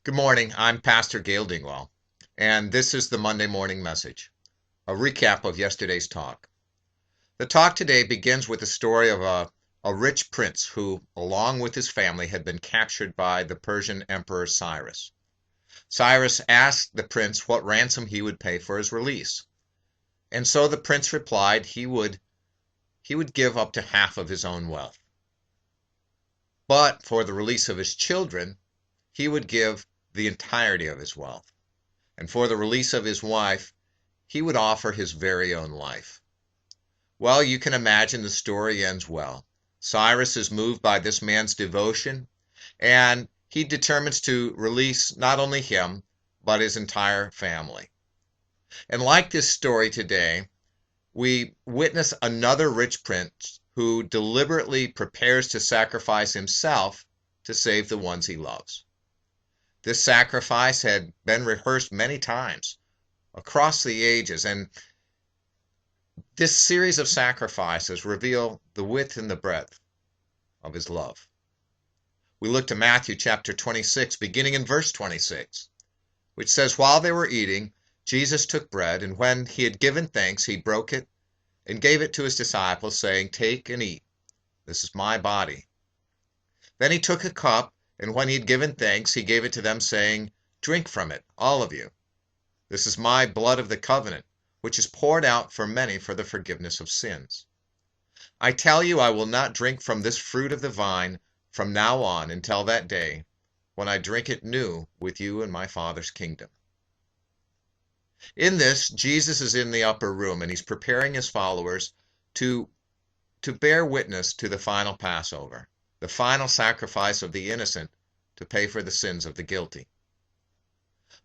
Good morning. I'm Pastor Gail Dingwall, and this is the Monday morning message, a recap of yesterday's talk. The talk today begins with the story of a rich prince who, along with his family, had been captured by the Persian Emperor Cyrus. Cyrus asked the prince what ransom he would pay for his release, and so the prince replied he would give up to half of his own wealth. But for the release of his children, he would give the entirety of his wealth. And for the release of his wife, he would offer his very own life. Well, you can imagine the story ends well. Cyrus is moved by this man's devotion, and he determines to release not only him, but his entire family. And like this story today, we witness another rich prince who deliberately prepares to sacrifice himself to save the ones he loves. This sacrifice had been rehearsed many times across the ages, and this series of sacrifices reveal the width and the breadth of his love. We look to Matthew chapter 26, beginning in verse 26, which says, "While they were eating, Jesus took bread, and when he had given thanks, he broke it and gave it to his disciples, saying, 'Take and eat. This is my body.' Then he took a cup, and when he had given thanks, he gave it to them, saying, 'Drink from it, all of you. This is my blood of the covenant, which is poured out for many for the forgiveness of sins. I tell you, I will not drink from this fruit of the vine from now on until that day when I drink it new with you in my Father's kingdom.'" In this, Jesus is in the upper room, and he's preparing his followers to bear witness to the final Passover, the final sacrifice of the innocent to pay for the sins of the guilty.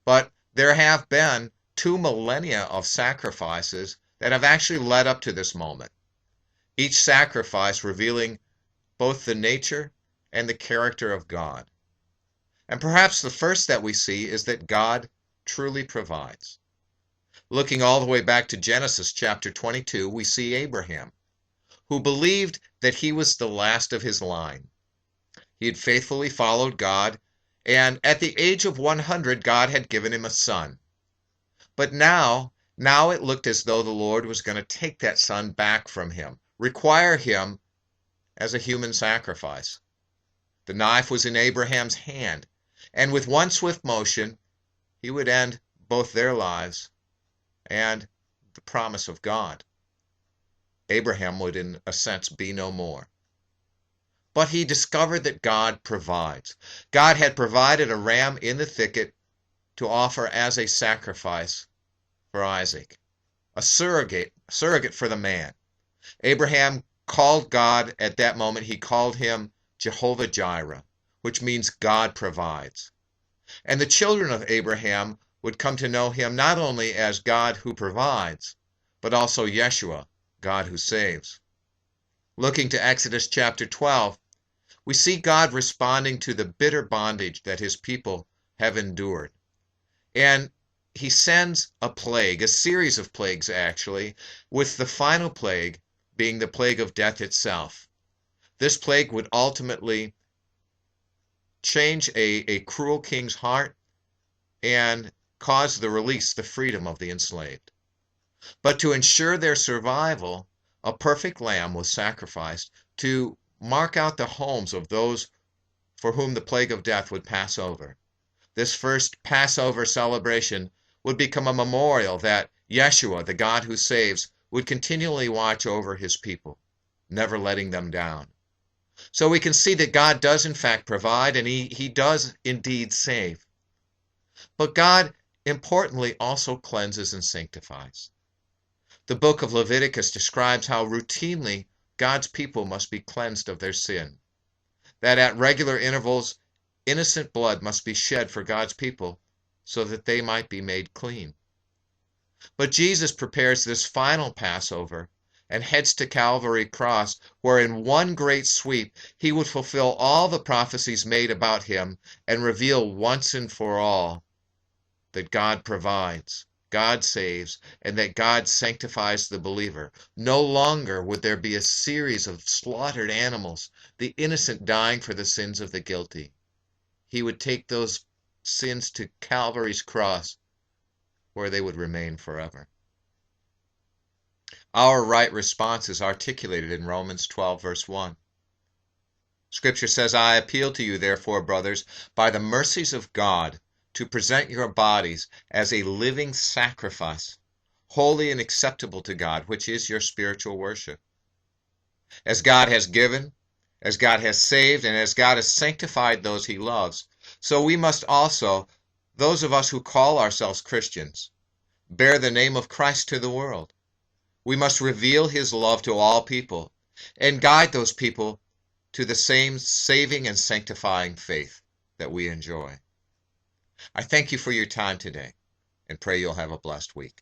But there have been 2 millennia of sacrifices that have actually led up to this moment, each sacrifice revealing both the nature and the character of God. And perhaps the first that we see is that God truly provides. Looking all the way back to Genesis chapter 22, we see Abraham, who believed that he was the last of his line. He had faithfully followed God, and at the age of 100, God had given him a son. But now it looked as though the Lord was going to take that son back from him, require him as a human sacrifice. The knife was in Abraham's hand, and with one swift motion, he would end both their lives and the promise of God. Abraham would, in a sense, be no more. But he discovered that God provides. God had provided a ram in the thicket to offer as a sacrifice for Isaac, a surrogate for the man. Abraham called God at that moment, he called him Jehovah Jireh, which means God provides. And the children of Abraham would come to know him not only as God who provides, but also Yeshua, God who saves. Looking to Exodus chapter 12, we see God responding to the bitter bondage that his people have endured. And he sends a plague, a series of plagues actually, with the final plague being the plague of death itself. This plague would ultimately change a cruel king's heart and cause the release, the freedom of the enslaved. But to ensure their survival, a perfect lamb was sacrificed to mark out the homes of those for whom the plague of death would pass over. This first Passover celebration would become a memorial that Yeshua, the God who saves, would continually watch over his people, never letting them down. So we can see that God does in fact provide, and he does indeed save. But God, importantly, also cleanses and sanctifies. The book of Leviticus describes how routinely God's people must be cleansed of their sin, that at regular intervals, innocent blood must be shed for God's people so that they might be made clean. But Jesus prepares this final Passover and heads to Calvary cross, where in one great sweep he would fulfill all the prophecies made about him and reveal once and for all that God provides, God saves, and that God sanctifies the believer. No longer would there be a series of slaughtered animals, the innocent dying for the sins of the guilty. He would take those sins to Calvary's cross, where they would remain forever. Our right response is articulated in Romans 12, verse 1. Scripture says, I appeal to you, therefore, brothers, by the mercies of God, to present your bodies as a living sacrifice, holy and acceptable to God, which is your spiritual worship. As God has given, as God has saved, and as God has sanctified those he loves, so we must also, those of us who call ourselves Christians, bear the name of Christ to the world. We must reveal his love to all people and guide those people to the same saving and sanctifying faith that we enjoy. I thank you for your time today and pray you'll have a blessed week.